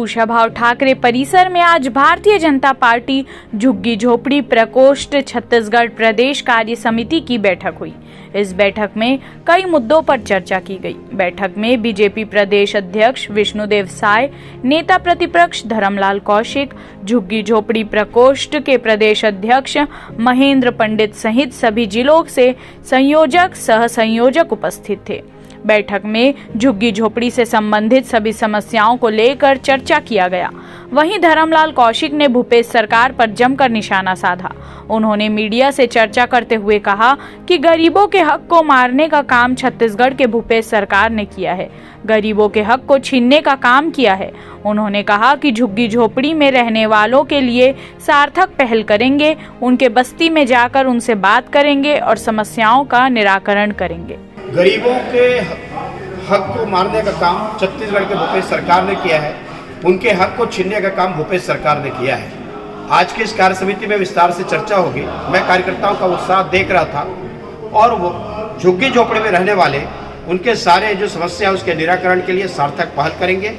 कुशाभाऊ ठाकरे परिसर में आज भारतीय जनता पार्टी झुग्गी झोपड़ी प्रकोष्ठ छत्तीसगढ़ प्रदेश कार्य समिति की बैठक हुई। इस बैठक में कई मुद्दों पर चर्चा की गई। बैठक में बीजेपी प्रदेश अध्यक्ष विष्णुदेव साय, नेता प्रतिपक्ष धर्मलाल कौशिक, झुग्गी झोपड़ी प्रकोष्ठ के प्रदेश अध्यक्ष महेंद्र पंडित सहित सभी जिलों से संयोजक सह संयोजक उपस्थित थे। बैठक में झुग्गी झोपड़ी से संबंधित सभी समस्याओं को लेकर चर्चा किया गया। वहीं धर्मलाल कौशिक ने भूपेश सरकार पर जमकर निशाना साधा। उन्होंने मीडिया से चर्चा करते हुए कहा कि गरीबों के हक को मारने का काम छत्तीसगढ़ के भूपेश सरकार ने किया है, गरीबों के हक को छीनने का काम किया है। उन्होंने कहा कि झुग्गी झोपड़ी में रहने वालों के लिए सार्थक पहल करेंगे, उनके बस्ती में जाकर उनसे बात करेंगे और समस्याओं का निराकरण करेंगे। गरीबों के हक को मारने का काम छत्तीसगढ़ के भूपेश सरकार ने किया है, उनके हक को छीनने का काम भूपेश सरकार ने किया है। आज की इस कार्य समिति में विस्तार से चर्चा होगी। मैं कार्यकर्ताओं का उत्साह देख रहा था और वो झुग्गी झोपड़ी में रहने वाले उनके सारे जो समस्या है उसके निराकरण के लिए सार्थक पहल करेंगे।